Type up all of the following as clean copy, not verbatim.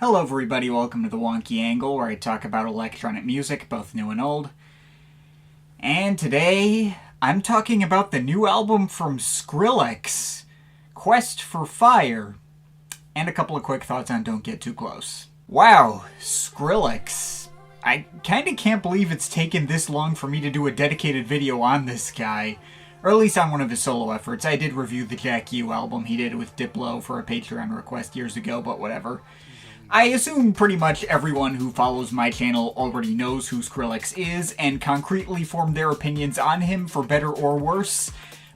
Hello everybody, welcome to the Wonky Angle, where I talk about electronic music, both new and old. And today, I'm talking about the new album from Skrillex, Quest for Fire, and a couple of quick thoughts on Don't Get Too Close. Wow, Skrillex. I kinda can't believe it's taken this long for me to do a dedicated video on this guy, or at least on one of his solo efforts. I did review the Jack U album he did with Diplo for a Patreon request years ago, but whatever. I assume pretty much everyone who follows my channel already knows who Skrillex is and concretely formed their opinions on him for better or worse.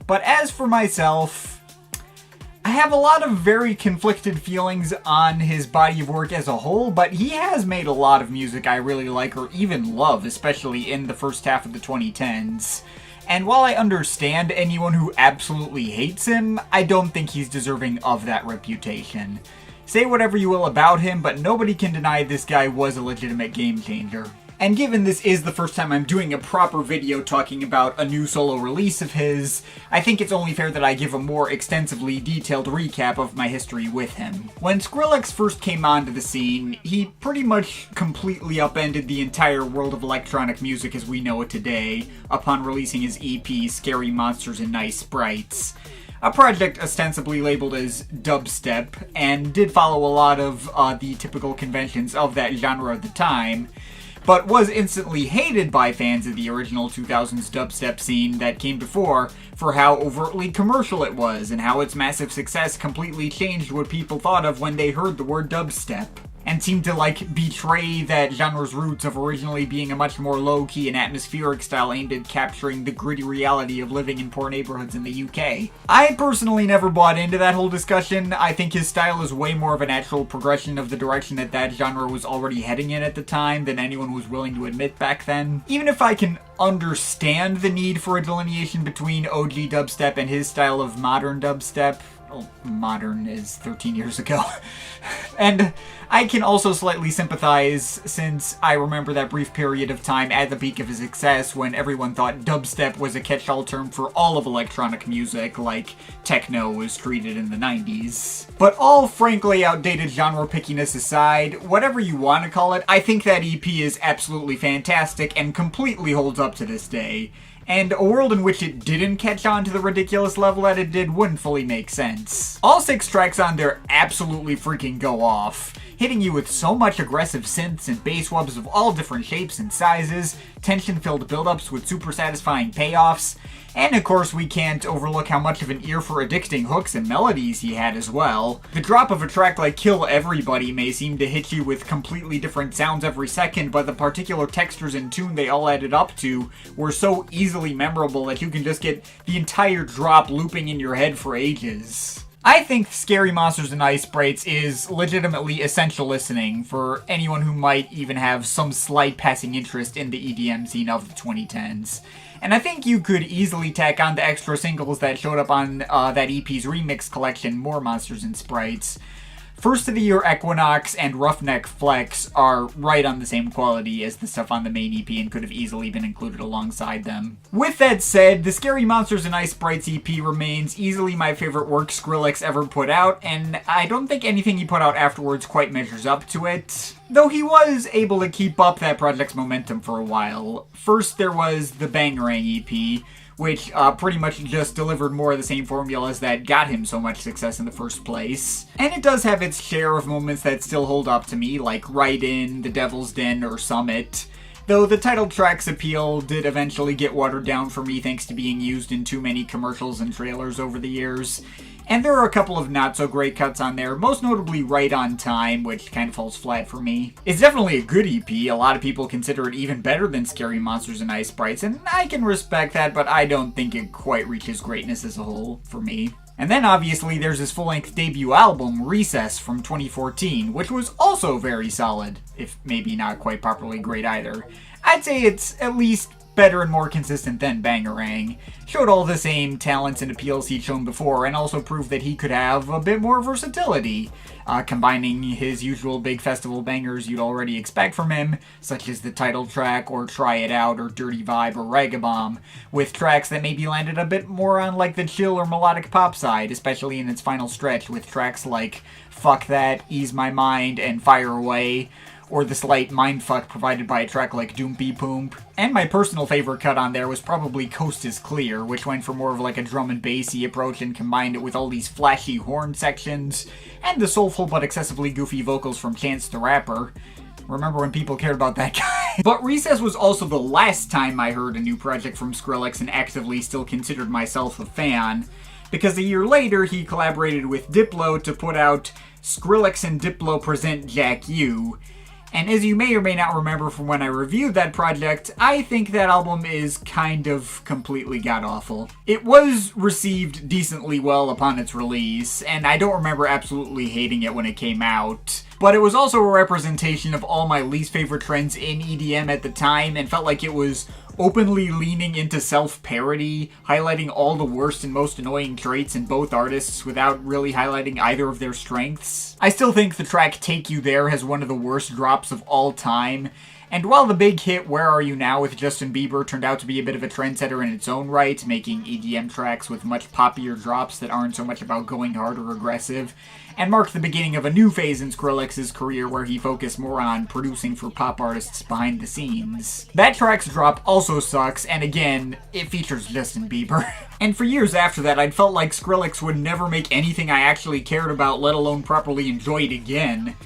But as for myself, I have a lot of very conflicted feelings on his body of work as a whole, but he has made a lot of music I really like or even love, especially in the first half of the 2010s. And while I understand anyone who absolutely hates him, I don't think he's deserving of that reputation. Say whatever you will about him, but nobody can deny this guy was a legitimate game changer. And given this is the first time I'm doing a proper video talking about a new solo release of his, I think it's only fair that I give a more extensively detailed recap of my history with him. When Skrillex first came onto the scene, he pretty much completely upended the entire world of electronic music as we know it today, upon releasing his EP, Scary Monsters and Nice Sprites. A project ostensibly labeled as dubstep, and did follow a lot of the typical conventions of that genre at the time, but was instantly hated by fans of the original 2000s dubstep scene that came before for how overtly commercial it was, and how its massive success completely changed what people thought of when they heard the word dubstep, and seemed to, betray that genre's roots of originally being a much more low-key and atmospheric style aimed at capturing the gritty reality of living in poor neighborhoods in the UK. I personally never bought into that whole discussion. I think his style is way more of a natural progression of the direction that genre was already heading in at the time than anyone was willing to admit back then. Even if I can understand the need for a delineation between OG dubstep and his style of modern dubstep, well, modern is 13 years ago. And I can also slightly sympathize, since I remember that brief period of time at the peak of his success when everyone thought dubstep was a catch-all term for all of electronic music, like techno was treated in the 90s. But all frankly outdated genre pickiness aside, whatever you want to call it, I think that EP is absolutely fantastic and completely holds up to this day. And a world in which it didn't catch on to the ridiculous level that it did wouldn't fully make sense. All 6 tracks on there absolutely freaking go off, hitting you with so much aggressive synths and bass wubs of all different shapes and sizes, tension-filled build-ups with super satisfying payoffs, and of course we can't overlook how much of an ear for addicting hooks and melodies he had as well. The drop of a track like Kill Everybody may seem to hit you with completely different sounds every second, but the particular textures and tune they all added up to were so easily memorable that you can just get the entire drop looping in your head for ages. I think Scary Monsters and Nice Sprites is legitimately essential listening for anyone who might even have some slight passing interest in the EDM scene of the 2010s. And I think you could easily tack on the extra singles that showed up on that EP's remix collection, More Monsters and Sprites. First of the Year Equinox and Roughneck Flex are right on the same quality as the stuff on the main EP and could have easily been included alongside them. With that said, the Scary Monsters and Nice Sprites EP remains easily my favorite work Skrillex ever put out, and I don't think anything he put out afterwards quite measures up to it. Though he was able to keep up that project's momentum for a while. First there was the Bangarang EP, which pretty much just delivered more of the same formulas that got him so much success in the first place. And it does have its share of moments that still hold up to me, like Right In, The Devil's Den, or Summit. Though the title track's appeal did eventually get watered down for me thanks to being used in too many commercials and trailers over the years. And there are a couple of not-so-great cuts on there, most notably Right On Time, which kind of falls flat for me. It's definitely a good EP, a lot of people consider it even better than Scary Monsters and Nice Sprites, and I can respect that, but I don't think it quite reaches greatness as a whole, for me. And then obviously there's his full-length debut album, Recess, from 2014, which was also very solid, if maybe not quite properly great either. I'd say it's at least better and more consistent than Bangarang, showed all the same talents and appeals he'd shown before, and also proved that he could have a bit more versatility, combining his usual big festival bangers you'd already expect from him, such as the title track, or Try It Out, or Dirty Vibe, or Ragabomb, with tracks that maybe landed a bit more on like the chill or melodic pop side, especially in its final stretch, with tracks like Fuck That, Ease My Mind, and Fire Away, or the slight mindfuck provided by a track like Doompy Poomp. And my personal favorite cut on there was probably Coast is Clear, which went for more of like a drum and bassy approach and combined it with all these flashy horn sections, and the soulful but excessively goofy vocals from Chance the Rapper. Remember when people cared about that guy? But Recess was also the last time I heard a new project from Skrillex and actively still considered myself a fan, because a year later he collaborated with Diplo to put out Skrillex and Diplo Present Jack U. And as you may or may not remember from when I reviewed that project, I think that album is kind of completely god-awful. It was received decently well upon its release, and I don't remember absolutely hating it when it came out. But it was also a representation of all my least favorite trends in EDM at the time, and felt like it was openly leaning into self-parody, highlighting all the worst and most annoying traits in both artists without really highlighting either of their strengths. I still think the track Take You There has one of the worst drops of all time, and while the big hit Where Are You Now with Justin Bieber turned out to be a bit of a trendsetter in its own right, making EDM tracks with much poppier drops that aren't so much about going hard or aggressive, and marked the beginning of a new phase in Skrillex's career where he focused more on producing for pop artists behind the scenes. That track's drop also sucks, and again, it features Justin Bieber. And for years after that, I'd felt like Skrillex would never make anything I actually cared about, let alone properly enjoyed again.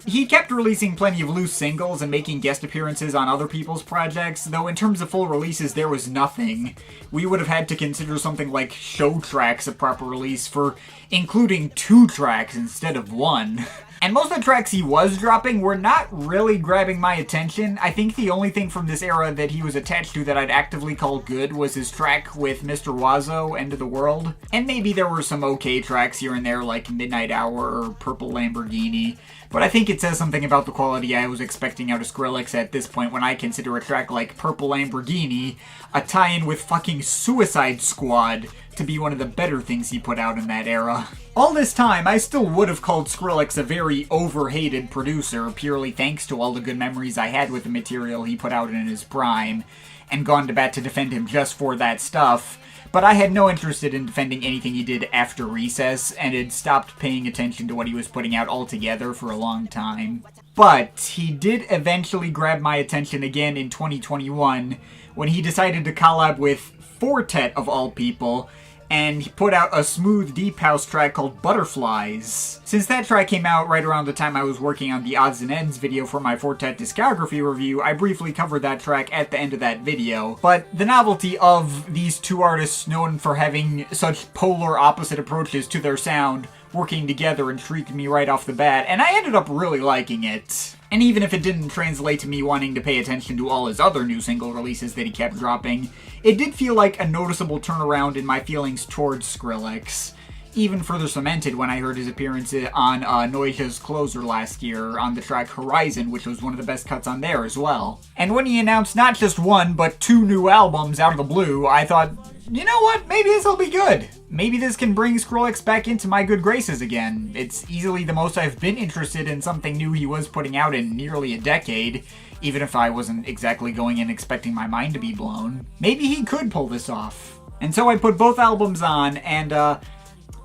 He kept releasing plenty of loose singles and making guest appearances on other people's projects, though in terms of full releases there was nothing. We would have had to consider something like Show Tracks a proper release for including 2 tracks instead of 1. And most of the tracks he was dropping were not really grabbing my attention. I think the only thing from this era that he was attached to that I'd actively call good was his track with Mr. Wazo, End of the World. And maybe there were some okay tracks here and there like Midnight Hour or Purple Lamborghini. But I think it says something about the quality I was expecting out of Skrillex at this point when I consider a track like Purple Lamborghini a tie-in with fucking Suicide Squad to be one of the better things he put out in that era. All this time, I still would have called Skrillex a very over-hated producer, purely thanks to all the good memories I had with the material he put out in his prime, and gone to bat to defend him just for that stuff. But I had no interest in defending anything he did after Recess, and had stopped paying attention to what he was putting out altogether for a long time. But he did eventually grab my attention again in 2021, when he decided to collab with Fortet of all people, and he put out a smooth deep house track called Butterflies. Since that track came out right around the time I was working on the Odds and Ends video for my Fortet discography review, I briefly covered that track at the end of that video. But the novelty of these two artists known for having such polar opposite approaches to their sound working together intrigued me right off the bat, and I ended up really liking it. And even if it didn't translate to me wanting to pay attention to all his other new single releases that he kept dropping, it did feel like a noticeable turnaround in my feelings towards Skrillex. Even further cemented when I heard his appearance on Noija's Closer last year on the track Horizon, which was one of the best cuts on there as well. And when he announced not just 1, but 2 new albums out of the blue, I thought, you know what, maybe this'll be good. Maybe this can bring Skrillex back into my good graces again. It's easily the most I've been interested in something new he was putting out in nearly a decade, even if I wasn't exactly going in expecting my mind to be blown. Maybe he could pull this off. And so I put both albums on, and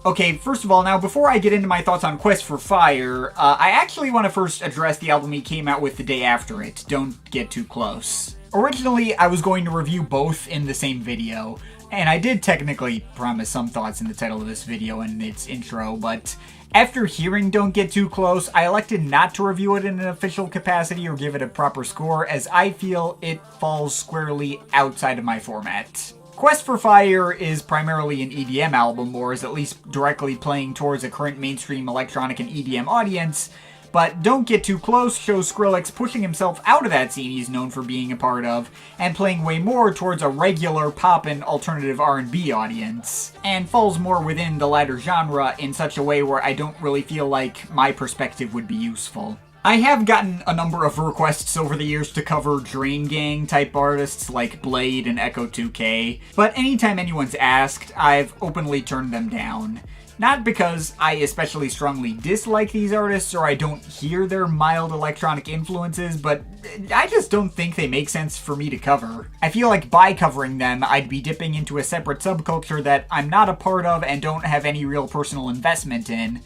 okay, first of all, now before I get into my thoughts on Quest for Fire, I actually want to first address the album he came out with the day after it, Don't Get Too Close. Originally, I was going to review both in the same video, and I did technically promise some thoughts in the title of this video and its intro, but after hearing Don't Get Too Close, I elected not to review it in an official capacity or give it a proper score, as I feel it falls squarely outside of my format. Quest for Fire is primarily an EDM album, or is at least directly playing towards a current mainstream electronic and EDM audience, but Don't Get Too Close shows Skrillex pushing himself out of that scene he's known for being a part of, and playing way more towards a regular poppin' alternative R&B audience, and falls more within the latter genre in such a way where I don't really feel like my perspective would be useful. I have gotten a number of requests over the years to cover Drain Gang type artists like Blade and Echo 2K, but anytime anyone's asked, I've openly turned them down. Not because I especially strongly dislike these artists or I don't hear their mild electronic influences, but I just don't think they make sense for me to cover. I feel like by covering them, I'd be dipping into a separate subculture that I'm not a part of and don't have any real personal investment in,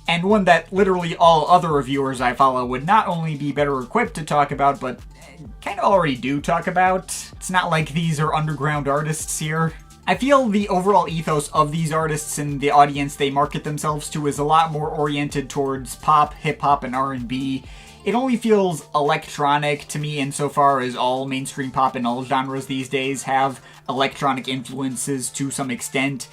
and one that literally all other reviewers I follow would not only be better equipped to talk about, but kind of already do talk about. It's not like these are underground artists here. I feel the overall ethos of these artists and the audience they market themselves to is a lot more oriented towards pop, hip-hop, and R&B. It only feels electronic to me insofar as all mainstream pop and all genres these days have electronic influences to some extent.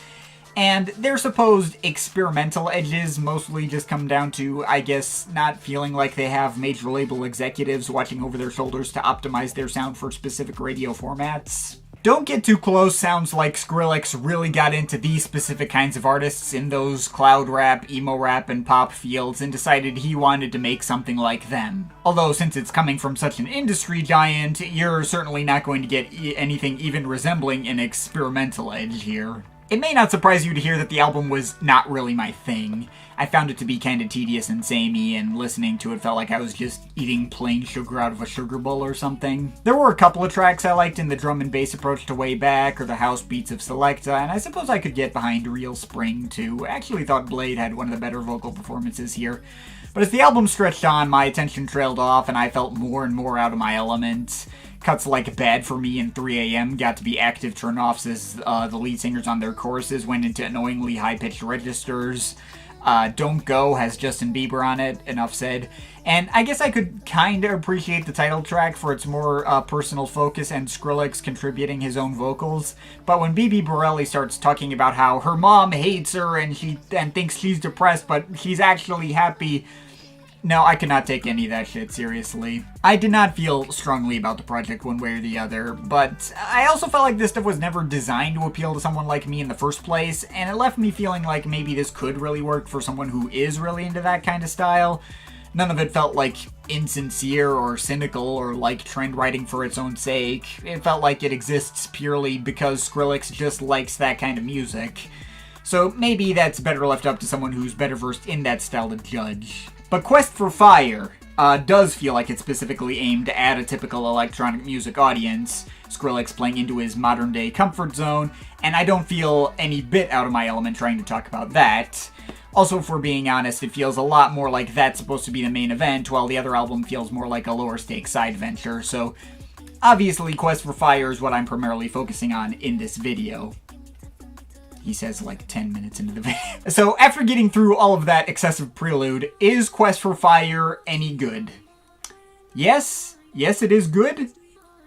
And their supposed experimental edges mostly just come down to, I guess, not feeling like they have major label executives watching over their shoulders to optimize their sound for specific radio formats. Don't Get Too Close sounds like Skrillex really got into these specific kinds of artists in those cloud rap, emo rap, and pop fields and decided he wanted to make something like them. Although since it's coming from such an industry giant, you're certainly not going to get anything even resembling an experimental edge here. It may not surprise you to hear that the album was not really my thing. I found it to be kinda tedious and samey, and listening to it felt like I was just eating plain sugar out of a sugar bowl or something. There were a couple of tracks I liked in the drum and bass approach to Way Back, or the house beats of Selecta, and I suppose I could get behind Real Spring too. I actually thought Blade had one of the better vocal performances here. But as the album stretched on, my attention trailed off, and I felt more and more out of my element. Cuts like Bad For Me and 3am got to be active turnoffs as the lead singers on their choruses went into annoyingly high-pitched registers. Don't Go has Justin Bieber on it, enough said. And I guess I could kinda appreciate the title track for its more personal focus and Skrillex contributing his own vocals. But when Bibi Borelli starts talking about how her mom hates her and thinks she's depressed, but she's actually happy, no, I cannot take any of that shit seriously. I did not feel strongly about the project one way or the other, but I also felt like this stuff was never designed to appeal to someone like me in the first place, and it left me feeling like maybe this could really work for someone who is really into that kind of style. None of it felt like insincere or cynical or like trend writing for its own sake. It felt like it exists purely because Skrillex just likes that kind of music. So maybe that's better left up to someone who's better versed in that style to judge. But Quest for Fire does feel like it's specifically aimed at a typical electronic music audience, Skrillex playing into his modern-day comfort zone, and I don't feel any bit out of my element trying to talk about that. Also, if we're being honest, it feels a lot more like that's supposed to be the main event, while the other album feels more like a lower-stakes side venture, so obviously Quest for Fire is what I'm primarily focusing on in this video. He says like 10 minutes into the video. So after getting through all of that excessive prelude, is Quest for Fire any good? Yes, it is good,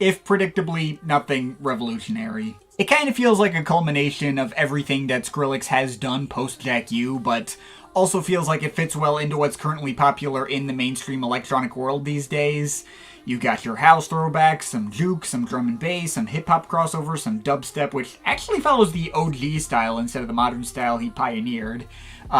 if predictably nothing revolutionary. It kind of feels like a culmination of everything that Skrillex has done post-Jack U, but also feels like it fits well into what's currently popular in the mainstream electronic world these days. You got your house throwbacks, some juke, some drum and bass, some hip-hop crossover, some dubstep, which actually follows the OG style instead of the modern style he pioneered.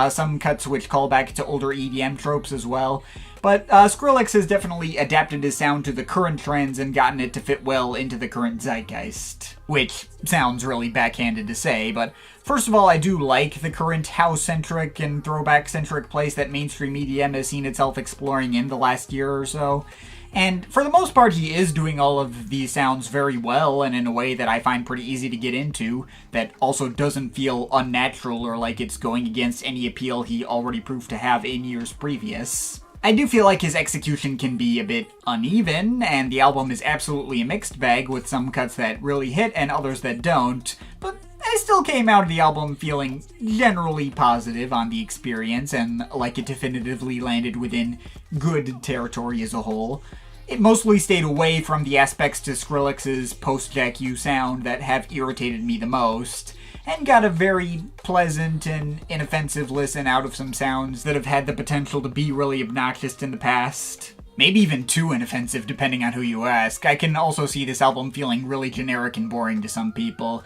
Some cuts which call back to older EDM tropes as well. But Skrillex has definitely adapted his sound to the current trends and gotten it to fit well into the current zeitgeist. Which sounds really backhanded to say, but first of all, I do like the current house-centric and throwback-centric place that mainstream EDM has seen itself exploring in the last year or so. And for the most part, he is doing all of these sounds very well and in a way that I find pretty easy to get into, that also doesn't feel unnatural or like it's going against any appeal he already proved to have in years previous. I do feel like his execution can be a bit uneven, and the album is absolutely a mixed bag with some cuts that really hit and others that don't, but I still came out of the album feeling generally positive on the experience and like it definitively landed within good territory as a whole. It mostly stayed away from the aspects to Skrillex's post-Jack U sound that have irritated me the most, and got a very pleasant and inoffensive listen out of some sounds that have had the potential to be really obnoxious in the past. Maybe even too inoffensive depending on who you ask. I can also see this album feeling really generic and boring to some people.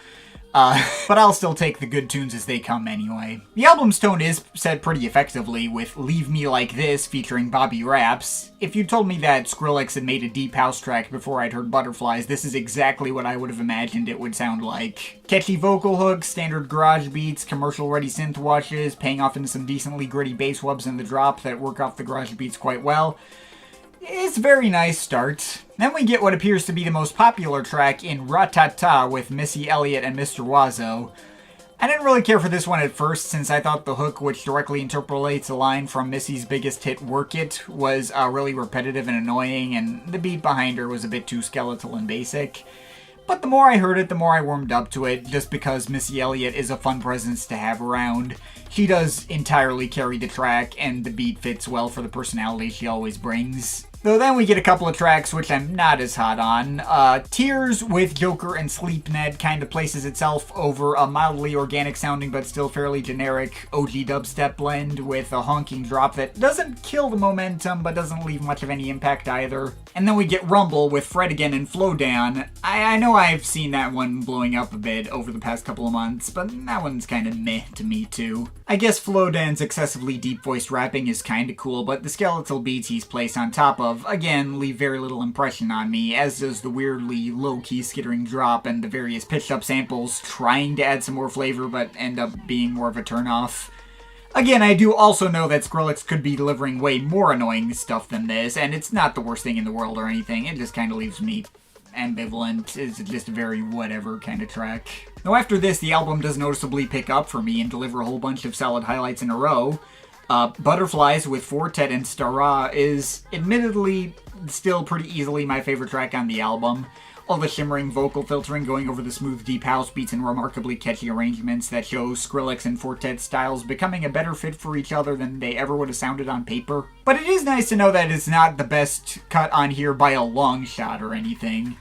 But I'll still take the good tunes as they come anyway. The album's tone is set pretty effectively with Leave Me Like This featuring Bobby Raps. If you told me that Skrillex had made a deep house track before I'd heard Butterflies, this is exactly what I would have imagined it would sound like. Catchy vocal hooks, standard garage beats, commercial-ready synth washes, paying off into some decently gritty bass wubs in the drop that work off the garage beats quite well. It's a very nice start. Then we get what appears to be the most popular track in Ratata with Missy Elliott and Mr. Wazo. I didn't really care for this one at first since I thought the hook, which directly interpolates a line from Missy's biggest hit, Work It, was really repetitive and annoying, and the beat behind her was a bit too skeletal and basic. But the more I heard it, the more I warmed up to it, just because Missy Elliott is a fun presence to have around. She does entirely carry the track, and the beat fits well for the personality she always brings. Though then we get a couple of tracks which I'm not as hot on. Tears with Joker and Sleepnet kind of places itself over a mildly organic sounding but still fairly generic OG dubstep blend with a honking drop that doesn't kill the momentum but doesn't leave much of any impact either. And then we get Rumble with Fred Again and Flow Down. I know I've seen that one blowing up a bit over the past couple of months, but that one's kind of meh to me too. I guess Flow Down's excessively deep voiced rapping is kind of cool, but the skeletal beats he's placed on top of, again, leave very little impression on me, as does the weirdly low-key skittering drop and the various pitched-up samples trying to add some more flavor but end up being more of a turnoff. Again, I do also know that Skrillex could be delivering way more annoying stuff than this, and it's not the worst thing in the world or anything, it just kind of leaves me ambivalent. It's just a very whatever kind of track. Though after this, the album does noticeably pick up for me and deliver a whole bunch of solid highlights in a row. Butterflies with Fortet and Stara is admittedly still pretty easily my favorite track on the album. All the shimmering vocal filtering going over the smooth deep house beats and remarkably catchy arrangements that show Skrillex and Fortet's styles becoming a better fit for each other than they ever would have sounded on paper. But it is nice to know that it's not the best cut on here by a long shot or anything.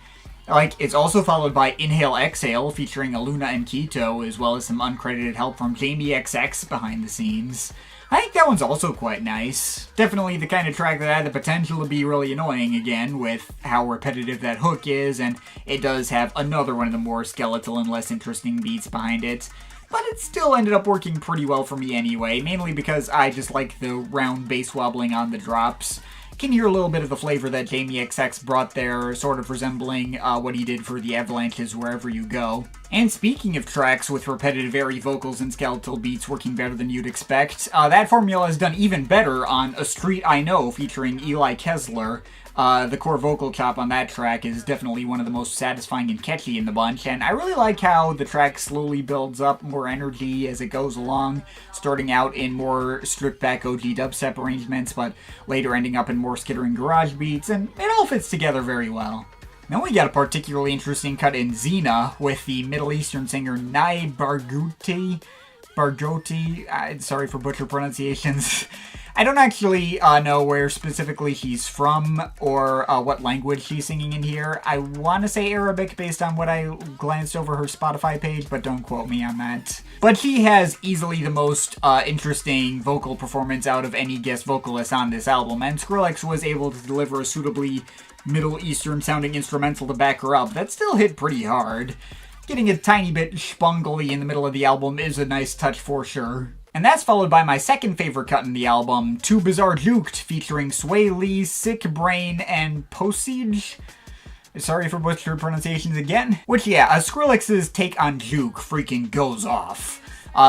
It's also followed by Inhale Exhale featuring Aluna and Keto, as well as some uncredited help from Jamie XX behind the scenes. I think that one's also quite nice. Definitely the kind of track that had the potential to be really annoying again, with how repetitive that hook is, and it does have another one of the more skeletal and less interesting beats behind it. But it still ended up working pretty well for me anyway, mainly because I just like the round bass wobbling on the drops. Can hear a little bit of the flavor that Jamie XX brought there, sort of resembling what he did for the Avalanches Wherever You Go. And speaking of tracks with repetitive airy vocals and skeletal beats working better than you'd expect, that formula is done even better on A Street I Know featuring Eli Kessler. The core vocal chop on that track is definitely one of the most satisfying and catchy in the bunch, and I really like how the track slowly builds up more energy as it goes along, starting out in more stripped-back OG dubstep arrangements, but later ending up in more skittering garage beats, and it all fits together very well. Then we got a particularly interesting cut in XENA with the Middle Eastern singer Nai Barghouti, sorry for butcher pronunciations. I don't actually know where specifically she's from or what language she's singing in here. I want to say Arabic based on what I glanced over her Spotify page, but don't quote me on that. But she has easily the most interesting vocal performance out of any guest vocalist on this album, and Skrillex was able to deliver a suitably Middle Eastern sounding instrumental to back her up that still hit pretty hard. Getting a tiny bit spungly in the middle of the album is a nice touch for sure. And that's followed by my second favorite cut in the album, Too Bizarre Juked, featuring Sway Lee, Sick Brain, and Posage. Sorry for butchered pronunciations again. Which, yeah, Skrillex's take on Juke freaking goes off.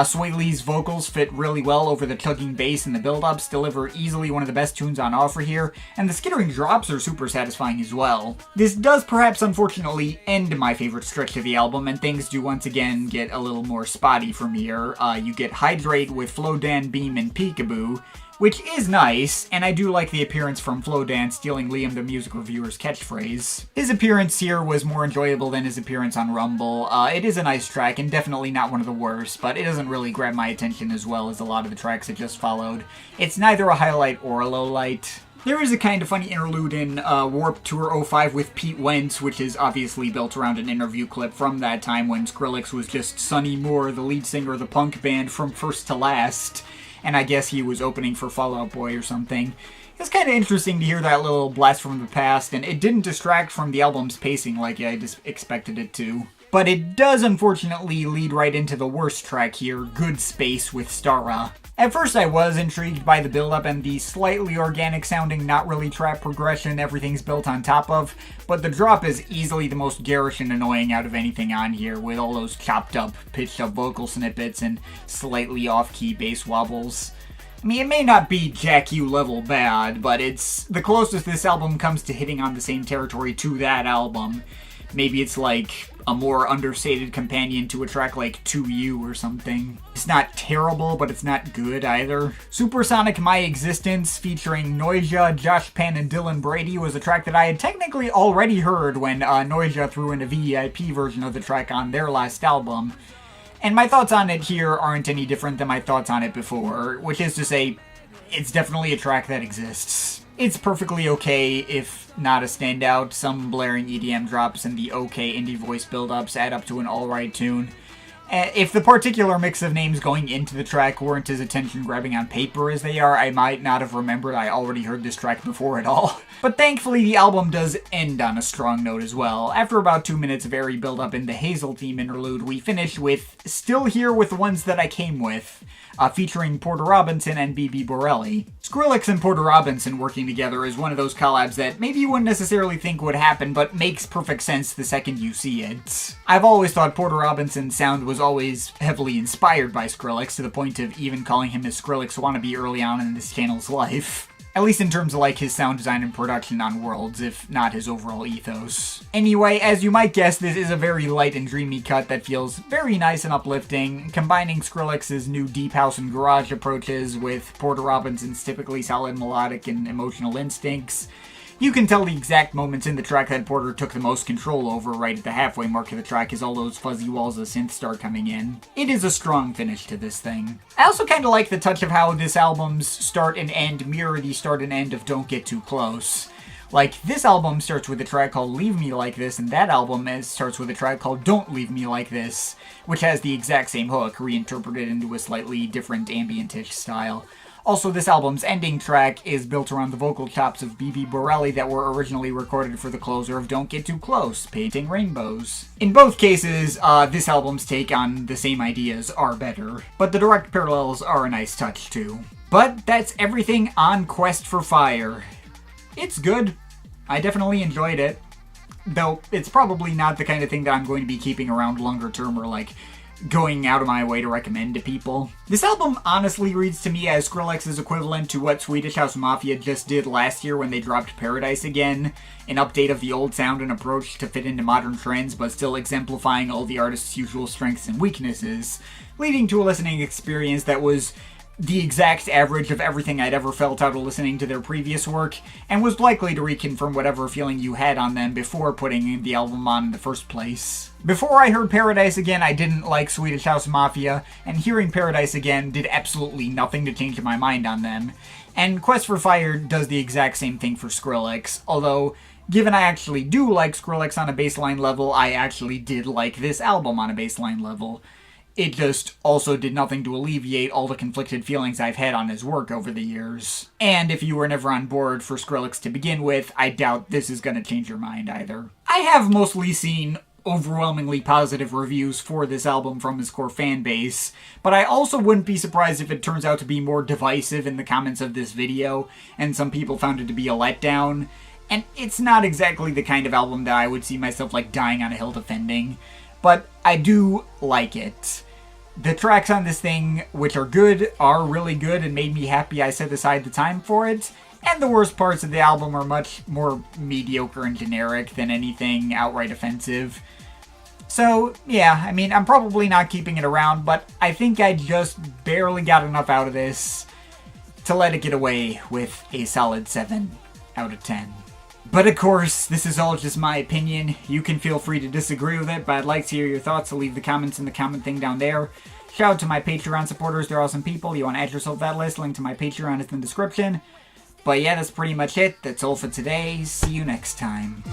Sway Lee's vocals fit really well over the chugging bass and the build-ups, deliver easily one of the best tunes on offer here, and the skittering drops are super satisfying as well. This does perhaps unfortunately end my favorite stretch of the album, and things do once again get a little more spotty from here. You get Hydrate with Flow Dan, Beam, and Peekaboo, which is nice, and I do like the appearance from Flow Dan stealing Liam the Music Reviewer's catchphrase. His appearance here was more enjoyable than his appearance on Rumble. It is a nice track, and definitely not one of the worst, but it doesn't really grab my attention as well as a lot of the tracks that just followed. It's neither a highlight or a lowlight. There is a kind of funny interlude in Warped Tour 05 with Pete Wentz, which is obviously built around an interview clip from that time when Skrillex was just Sonny Moore, the lead singer of the punk band From First to Last. And I guess he was opening for Fall Out Boy or something. It's kind of interesting to hear that little blast from the past, and it didn't distract from the album's pacing like I just expected it to. But it does unfortunately lead right into the worst track here, Good Space with Stara. At first I was intrigued by the build-up and the slightly organic sounding, not really trap progression everything's built on top of, but the drop is easily the most garish and annoying out of anything on here, with all those chopped up, pitched up vocal snippets and slightly off-key bass wobbles. I mean, it may not be Jack U level bad, but it's the closest this album comes to hitting on the same territory to that album. Maybe it's like a more understated companion to a track like 2U or something. It's not terrible, but it's not good either. Supersonic My Existence featuring Noisia, Josh Penn, and Dylan Brady was a track that I had technically already heard when Noisia threw in a VIP version of the track on their last album. And my thoughts on it here aren't any different than my thoughts on it before, which is to say, it's definitely a track that exists. It's perfectly okay, if not a standout. Some blaring EDM drops and the okay indie voice build-ups add up to an alright tune. If the particular mix of names going into the track weren't as attention-grabbing on paper as they are, I might not have remembered I already heard this track before at all. But thankfully, the album does end on a strong note as well. After about 2 minutes of airy build-up in the Hazel theme interlude, we finish with Still Here with the Ones That I Came With, featuring Porter Robinson and BB Borelli. Skrillex and Porter Robinson working together is one of those collabs that maybe you wouldn't necessarily think would happen, but makes perfect sense the second you see it. I've always thought Porter Robinson's sound was always heavily inspired by Skrillex, to the point of even calling him a Skrillex wannabe early on in this channel's life. At least in terms of like his sound design and production on Worlds, if not his overall ethos. Anyway, as you might guess, this is a very light and dreamy cut that feels very nice and uplifting, combining Skrillex's new deep house and garage approaches with Porter Robinson's typically solid melodic and emotional instincts. You can tell the exact moments in the track that Porter took the most control over right at the halfway mark of the track as all those fuzzy walls of synth start coming in. It is a strong finish to this thing. I also kind of like the touch of how this album's start and end mirror the start and end of Don't Get Too Close. Like, this album starts with a track called Leave Me Like This, and that album starts with a track called Don't Leave Me Like This, which has the exact same hook, reinterpreted into a slightly different ambient-ish style. Also, this album's ending track is built around the vocal chops of BB Borelli that were originally recorded for the closer of Don't Get Too Close, Painting Rainbows. In both cases, this album's take on the same ideas are better, but the direct parallels are a nice touch too. But that's everything on Quest for Fire. It's good. I definitely enjoyed it. Though, it's probably not the kind of thing that I'm going to be keeping around longer term or like going out of my way to recommend to people. This album honestly reads to me as Skrillex's equivalent to what Swedish House Mafia just did last year when they dropped Paradise Again, an update of the old sound and approach to fit into modern trends but still exemplifying all the artist's usual strengths and weaknesses, leading to a listening experience that was the exact average of everything I'd ever felt out of listening to their previous work, and was likely to reconfirm whatever feeling you had on them before putting the album on in the first place. Before I heard Paradise Again, I didn't like Swedish House Mafia, and hearing Paradise Again did absolutely nothing to change my mind on them. And Quest for Fire does the exact same thing for Skrillex, although given I actually do like Skrillex on a baseline level, I actually did like this album on a baseline level. It just also did nothing to alleviate all the conflicted feelings I've had on his work over the years. And if you were never on board for Skrillex to begin with, I doubt this is going to change your mind either. I have mostly seen overwhelmingly positive reviews for this album from his core fan base, but I also wouldn't be surprised if it turns out to be more divisive in the comments of this video, and some people found it to be a letdown. And it's not exactly the kind of album that I would see myself like dying on a hill defending, but I do like it. The tracks on this thing, which are good, are really good and made me happy I set aside the time for it, and the worst parts of the album are much more mediocre and generic than anything outright offensive. So, yeah, I mean, I'm probably not keeping it around, but I think I just barely got enough out of this to let it get away with a solid 7 out of 10. But of course, this is all just my opinion. You can feel free to disagree with it, but I'd like to hear your thoughts, so leave the comments in the comment thing down there. Shout out to my Patreon supporters, they're awesome people. You want to add yourself to that list, link to my Patreon is in the description. But yeah, that's pretty much it. That's all for today. See you next time.